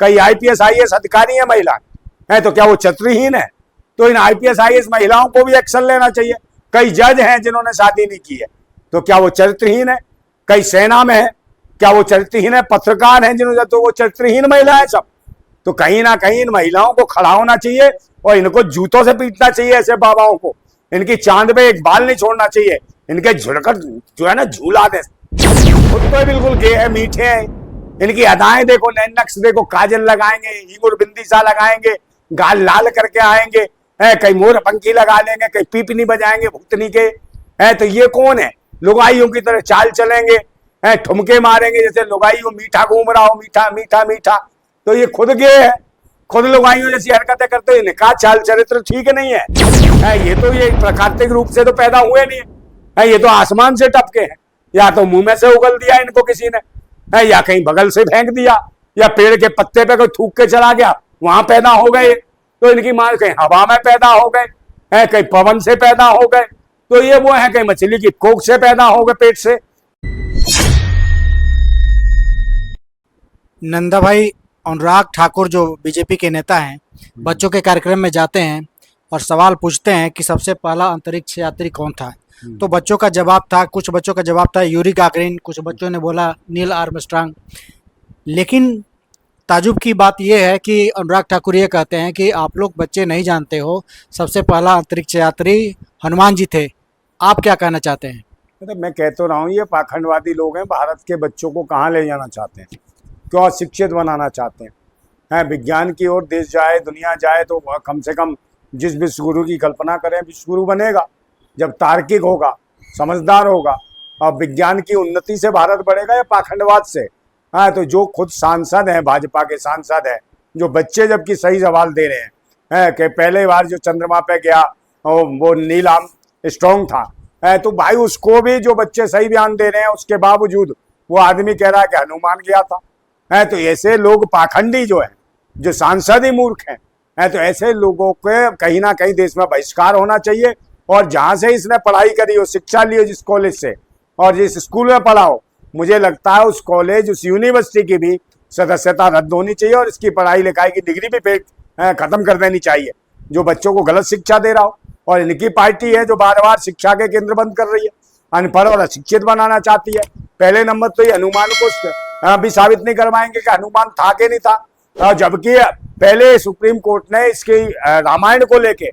कई IPS IAS अधिकारी है महिला है, तो क्या वो चरित्रहीन है? तो इन आईपीएस आईएएस महिलाओं को भी एक्शन लेना चाहिए। कई जज हैं जिन्होंने शादी नहीं की है, तो क्या वो चरित्रहीन है? कई सेना में है, क्या वो चरित्रहीन है? पत्रकार हैं जिन्होंने, तो वो चरित्रहीन महिला है सब। तो कहीं ना कहीं इन महिलाओं को खड़ा होना चाहिए और इनको जूतों से पीटना चाहिए ऐसे बाबाओं को। इनकी चांद पे एक बाल नहीं छोड़ना चाहिए, इनके झुड़कर जो है ना झूला दे। खुद तो बिल्कुल गे है, मीठे हैं, इनकी अदाएं देखो, नैन नक्श देखो, काजल लगाएंगे, इगुर बिंदी सा लगाएंगे, गाल लाल करके आएंगे, है कई मोर पंखी लगा लेंगे, कई पीपनी बजाएंगे भुक्तनी के, है तो ये कौन है? लुगाइयों की तरह चाल चलेंगे, है ठुमके मारेंगे जैसे लुगाइयों मीठा घूम रहा हो, मीठा मीठा मीठा। तो ये खुद गे है, खुद लुगाइयों जैसी हरकतें करते हैं, इनका चाल चरित्र ठीक नहीं है। ये तो ये प्राकृतिक रूप से तो पैदा हुए नहीं है, ये तो आसमान से टपके हैं, या तो मुंह में से उगल दिया इनको किसी ने, है या कहीं बगल से फेंक दिया, या पेड़ के पत्ते पे कोई थूक के चला गया, वहां पैदा हो गए। तो इनकी मां कहीं हवा में पैदा हो गए, है कहीं पवन से पैदा हो गए, तो ये वो है कहीं मछली की कोख से पैदा हो गए, पेट से। नंदा भाई, अनुराग ठाकुर जो बीजेपी के नेता हैं, बच्चों के कार्यक्रम में जाते हैं और सवाल पूछते हैं कि सबसे पहला अंतरिक्ष यात्री कौन था। तो बच्चों का जवाब था, कुछ बच्चों का जवाब था यूरी गागरिन, कुछ बच्चों ने बोला नील आर्मस्ट्रांग। लेकिन ताजुब की बात यह है कि अनुराग ठाकुर ये कहते हैं कि आप लोग बच्चे नहीं जानते हो, सबसे पहला अंतरिक्ष यात्री हनुमान जी थे। आप क्या कहना चाहते हैं? मतलब मैं कह तो रहा हूँ, ये पाखंडवादी लोग हैं, भारत के बच्चों को कहाँ ले जाना चाहते हैं, क्यों शिक्षित बनाना चाहते हैं? विज्ञान की ओर देश जाए, दुनिया जाए, तो वह कम से कम जिस विश्व गुरु की कल्पना करें, विश्व गुरु बनेगा जब तार्किक होगा, समझदार होगा, और विज्ञान की उन्नति से भारत बढ़ेगा या पाखंडवाद से? तो जो खुद सांसद हैं, भाजपा के सांसद हैं, जो बच्चे जबकि सही सवाल दे रहे हैं कि पहले बार जो चंद्रमा पे गया वो नील आर्मस्ट्रांग था, तो भाई उसको भी जो बच्चे सही बयान दे रहे हैं, उसके बावजूद वो आदमी कह रहा है कि हनुमान गया था। तो ऐसे लोग पाखंडी जो है, जो सांसद ही मूर्ख हैं, तो ऐसे लोगों के कहीं ना कहीं देश में बहिष्कार होना चाहिए। और जहां से इसने पढ़ाई करी हो, शिक्षा ली हो, जिस कॉलेज से और जिस स्कूल में पढ़ा हो, मुझे लगता है उस कॉलेज, उस यूनिवर्सिटी की भी सदस्यता रद्द होनी चाहिए और इसकी पढ़ाई लिखाई की डिग्री भी खत्म कर देनी चाहिए, जो बच्चों को गलत शिक्षा दे रहा हो। और इनकी पार्टी है जो बार बार शिक्षा के केंद्र बंद कर रही है, अनपढ़ और अशिक्षित बनाना चाहती है। पहले नंबर तो ये हनुमान को भी साबित नहीं करवाएंगे कि हनुमान था कि नहीं था, जबकि पहले सुप्रीम कोर्ट ने इसकी रामायण को लेके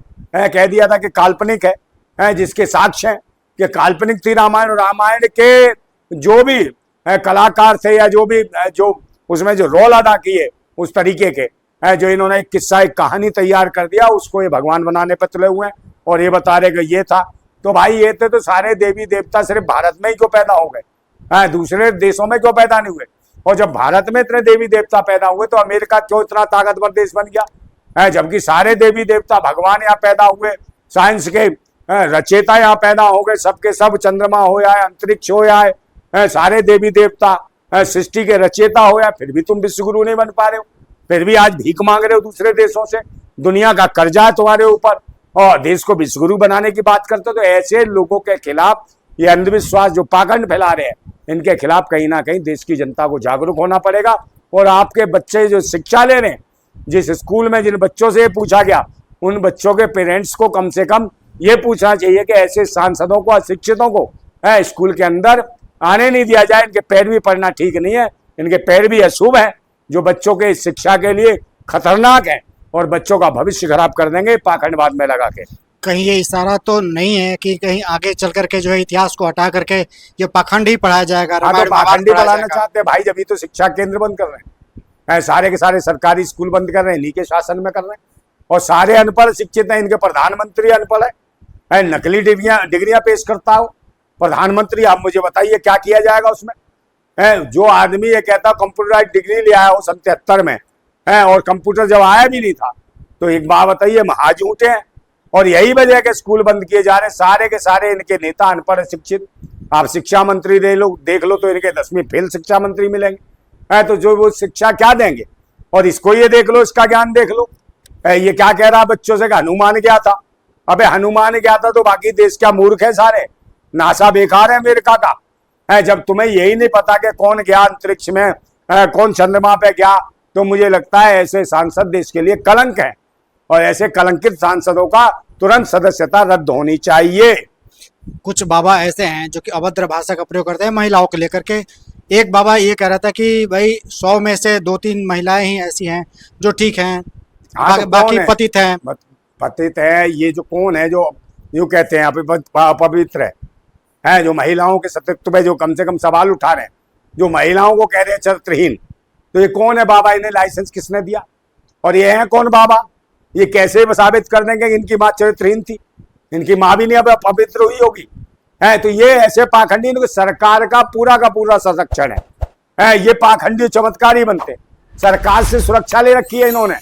कह दिया था कि काल्पनिक है, जिसके साक्ष्य हैं कि काल्पनिक थी रामायण। और रामायण के जो भी कलाकार थे या जो उसमें जो रोल अदा किए, उस तरीके के जो इन्होंने एक किस्सा, एक कहानी तैयार कर दिया, उसको ये भगवान बनाने पर तुले हुए हैं और ये बता रहे कि ये था। तो भाई ये थे तो सारे देवी देवता सिर्फ भारत में ही क्यों पैदा हो गए, दूसरे देशों में क्यों पैदा नहीं हुए? और जब भारत में इतने देवी देवता पैदा हुए तो अमेरिका क्यों इतना ताकतवर देश बन गया, जबकि सारे देवी देवता भगवान यहाँ पैदा हुए, साइंस के रचेता यहाँ पैदा हो गए, सबके सब चंद्रमा हो जाए, अंतरिक्ष हो जाए, सारे देवी देवता सृष्टि के रचेता हो जाए, फिर भी तुम विश्वगुरु नहीं बन पा रहे हो, फिर भी आज भीख मांग रहे हो दूसरे देशों से, दुनिया का कर्जा है तुम्हारे ऊपर और देश को विश्वगुरु बनाने की बात करते हो। तो ऐसे लोगों के खिलाफ, ये अंधविश्वास जो पाखंड फैला रहे हैं, इनके खिलाफ कहीं ना कहीं देश की जनता को जागरूक होना पड़ेगा। और आपके बच्चे जो शिक्षा ले रहे हैं, जिस स्कूल में जिन बच्चों से पूछा गया, उन बच्चों के पेरेंट्स को कम से कम ये पूछना चाहिए कि ऐसे सांसदों को, अशिक्षितों को स्कूल के अंदर आने नहीं दिया जाए। इनके पैर भी पड़ना ठीक नहीं है, इनके पैर भी अशुभ है, जो बच्चों के शिक्षा के लिए खतरनाक है और बच्चों का भविष्य खराब कर देंगे पाखंडवाद में लगा के। कहीं ये इशारा तो नहीं है कि कहीं आगे चल करके जो है इतिहास को हटा करके ये पाखंड ही पढ़ाया जाएगा? तो पाखंड ही पढ़ाना चाहते हैं भाई, जब तो शिक्षा केंद्र बंद कर रहे हैं, सारे के सारे सरकारी स्कूल बंद कर रहे हैं, इन्हीं के शासन में कर रहे हैं। और सारे अनपढ़ शिक्षित हैं, इनके प्रधानमंत्री अनपढ़ है, नकली डिग्रियां पेश करता हो प्रधानमंत्री। आप मुझे बताइए क्या किया जाएगा उसमें? जो आदमी ये कहता है कंप्यूटराइज डिग्री ले आया हो 77 में, और कंप्यूटर जब आया भी नहीं था, तो एक बात बताइए, महाझूठे हैं। और यही वजह के स्कूल बंद किए जा रहे हैं, सारे के सारे इनके नेता अनपढ़ शिक्षित। आप शिक्षा मंत्री देख लो तो इनके 10वीं फेल शिक्षा मंत्री मिलेंगे, तो जो वो शिक्षा क्या देंगे? और इसको ये देख लो, इसका ज्ञान देख लो, ये क्या कह रहा है बच्चों से कि हनुमान गया था। अबे हनुमान गया था तो बाकी देश क्या मूर्ख है सारे? नासा बेकार है अमेरिका का, जब तुम्हें यही नहीं पता कि कौन गया अंतरिक्ष में, कौन चंद्रमा पे गया, तो मुझे लगता है ऐसे सांसद देश के लिए कलंक है और ऐसे कलंकित सांसदों का तुरंत सदस्यता रद्द होनी चाहिए। कुछ बाबा ऐसे हैं जो कि अभद्र भाषा का प्रयोग करते हैं महिलाओं को लेकर के। एक बाबा ये कह रहा था कि भाई 100 में से 2-3 महिलाएं ही ऐसी हैं जो ठीक हैं, हाँ, तो बाकी कौन है? पतित हैं। पतित है, ये जो कौन है जो यूँ कहते हैं अपवित्र है जो महिलाओं के सतीत्व पे जो कम से कम सवाल उठा रहे हैं, जो महिलाओं को कह रहे हैं चरित्रहीन, तो ये कौन है बाबा? इन्हें लाइसेंस किसने दिया? और ये हैं कौन बाबा? ये कैसे साबित कर देंगे कि इनकी माँ चरित्रहीन थी? इनकी माँ भी नहीं अब पवित्र हुई होगी। है तो ये ऐसे पाखंडी सरकार का पूरा संरक्षण है ये पाखंडी चमत्कारी बनते, सरकार से सुरक्षा ले रखी है इन्होंने,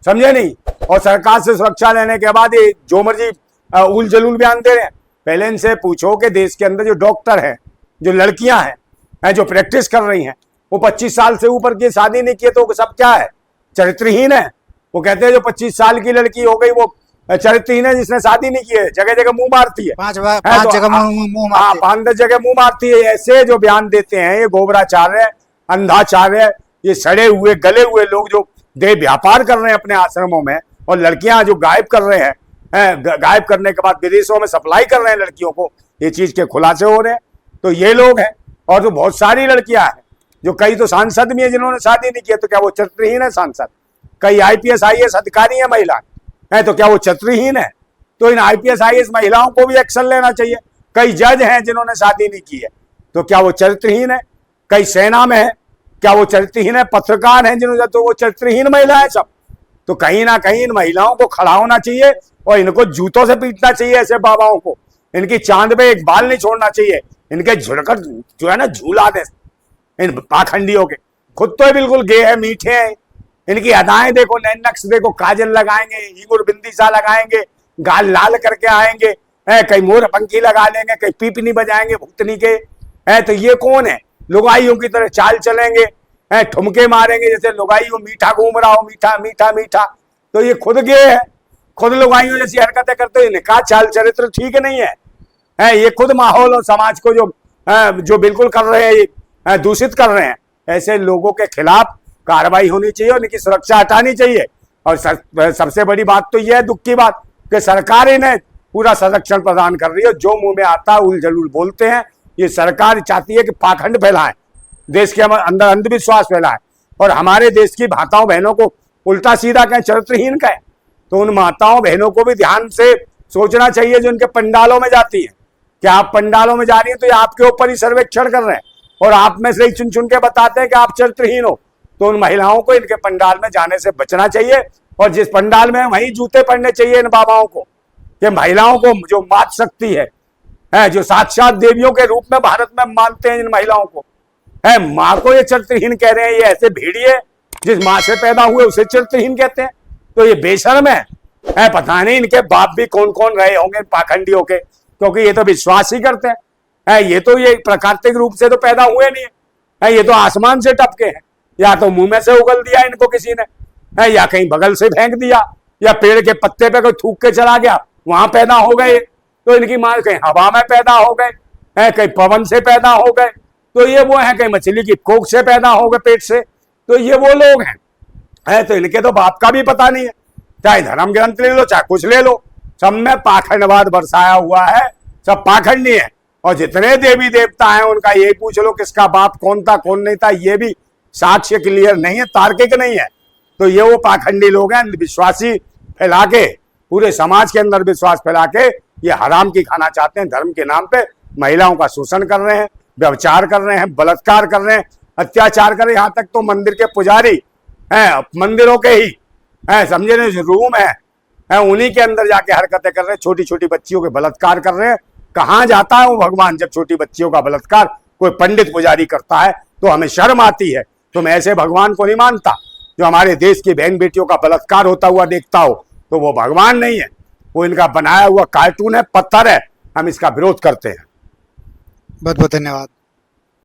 समझे नहीं? और सरकार से सुरक्षा लेने के बाद ये जो मर्जी उल जलूल बयान दे रहे हैं। पहले इनसे पूछो कि देश के अंदर जो डॉक्टर हैं, जो लड़कियां हैं जो प्रैक्टिस कर रही हैं, वो 25 साल से ऊपर की शादी नहीं किए तो सब क्या है? चरित्रहीन है। वो कहते हैं जो 25 साल की लड़की हो गई वो चरित्रहीन है, जिसने शादी नहीं की है, जगह जगह मुंह मारती है। 5 जगह मुंह मारती है। 5 जगह मुंह मारती है। ऐसे जो बयान देते हैं ये गोबराचार्य, अंधाचार्य, ये सड़े हुए गले हुए लोग जो देह व्यापार कर रहे हैं अपने आश्रमों में, और लड़कियां जो गायब कर रहे हैं, गायब करने के बाद विदेशों में सप्लाई कर रहे हैं लड़कियों को, ये चीज के खुलासे हो रहे हैं। तो ये लोग हैं। और तो बहुत सारी लड़कियां हैं जो कई तो सांसद भी है जिन्होंने शादी नहीं की, तो क्या वो चरित्रहीन है सांसद? कई IPS IAS अधिकारी है महिला है, तो क्या वो चरित्रहीन है? तो इन IPS IAS महिलाओं को भी एक्शन लेना चाहिए। कई जज हैं जिन्होंने शादी नहीं की है, तो क्या वो चरित्रहीन है? कई सेना में है, क्या वो चरित्रहीन है? पत्रकार हैं जिन्होंने, तो वो चरित्रहीन महिला है सब। तो कहीं ना कहीं इन महिलाओं को खड़ा होना चाहिए और इनको जूतों से पीटना चाहिए ऐसे बाबाओं को। इनकी चांद पे एक बाल नहीं छोड़ना चाहिए, इनके झुड़कर जो है ना झूला दे इन पाखंडियों के। खुद तो बिल्कुल गे है, मीठे हैं, इनकी अदाएं देखो, नैन नक्श देखो, काजल लगाएंगे, हिंगुर बिंदी सा लगाएंगे, गाल लाल करके आएंगे, कहीं मोर पंखी लगा लेंगे, कहीं पीपनी बजाएंगे भुक्तनी के। तो ये कौन है? लुगाइयों की तरह चाल चलेंगे, ठुमके मारेंगे जैसे लुगाइयों मीठा घूम रहा हो, मीठा मीठा मीठा। तो ये खुद गे है, खुद लुगाइयों जैसी हरकतें करते हैं। इनका चाल चरित्र ठीक नहीं है। ये खुद माहौल और समाज को जो बिल्कुल कर रहे हैं, दूषित कर रहे हैं। ऐसे लोगों के खिलाफ कार्रवाई होनी चाहिए और इनकी सुरक्षा हटानी चाहिए। और सबसे बड़ी बात तो यह है, दुख की बात, कि सरकार इन्हें पूरा संरक्षण प्रदान कर रही है। जो मुंह में आता है उल जलूल बोलते हैं। ये सरकार चाहती है कि पाखंड फैलाएं, देश के अंदर अंधविश्वास फैलाएं और हमारे देश की माताओं बहनों को उल्टा सीधा कहें, चरित्रहीन कहें। तो उन माताओं बहनों को भी ध्यान से सोचना चाहिए जो उनके पंडालों में जाती है। क्या आप पंडालों में जा रही हैं तो ये आपके ऊपर ही सर्वेक्षण कर रहे हैं और आप में से ही चुन चुन के बताते हैं कि आप चरित्रहीन हो। तो उन महिलाओं को इनके पंडाल में जाने से बचना चाहिए और जिस पंडाल में वहीं जूते पड़ने चाहिए इन बाबाओं को, कि महिलाओं को जो मात सकती है, जो साक्षात देवियों के रूप में भारत में मानते हैं इन महिलाओं को, माँ को ये चरित्रहीन कह रहे हैं। ये ऐसे भेड़िए जिस माँ से पैदा हुए उसे चरित्रहीन कहते हैं। तो ये बेशर्म है। पता नहीं इनके बाप भी कौन कौन रहे होंगे पाखंडियों के, क्योंकि ये तो विश्वास ही करते हैं। ये तो ये प्राकृतिक रूप से तो पैदा हुए नहीं है, ये तो आसमान से टपके हैं। या तो मुंह में से उगल दिया इनको किसी ने, या कहीं बगल से फेंक दिया, या पेड़ के पत्ते पे कोई थूक के चला गया, वहां पैदा हो गए। तो इनकी माँ कहीं हवा में पैदा हो गए, कहीं पवन से पैदा हो गए, तो ये वो है, कहीं मछली की कोख से पैदा हो गए पेट से। तो ये वो लोग हैं। तो इनके तो बाप का भी पता नहीं है। चाहे धर्म ग्रंथ ले लो, चाहे कुछ ले लो, सब में पाखंडवाद बरसाया हुआ है। सब पाखंडी है। और जितने देवी देवता हैं उनका ये पूछ लो किसका बाप कौन था कौन नहीं था, ये भी साक्ष्य क्लियर नहीं है, तार्किक नहीं है। तो ये वो पाखंडी लोग हैं, विश्वासी फैला के, पूरे समाज के अंदर विश्वास फैला के ये हराम की खाना चाहते हैं। धर्म के नाम पे महिलाओं का शोषण कर रहे हैं, व्यभिचार कर रहे हैं, बलात्कार कर रहे हैं, अत्याचार कर रहे हैं। यहाँ तक तो मंदिर के पुजारी हैं, मंदिरों के ही समझे नहीं, जो रूम है उन्हीं के अंदर जाके हरकतें कर रहे हैं, छोटी छोटी बच्चियों के बलात्कार कर रहे हैं। कहाँ जाता है वो भगवान जब छोटी बच्चियों का बलात्कार कोई पंडित पुजारी करता है? तो हमें शर्म आती है। तो मैं ऐसे भगवान को नहीं मानता जो हमारे देश की बहन बेटियों का बलात्कार होता हुआ देखता हो। तो वो भगवान नहीं है, वो इनका बनाया हुआ कार्टून है, पत्थर है। हम इसका विरोध करते हैं। बहुत बहुत धन्यवाद।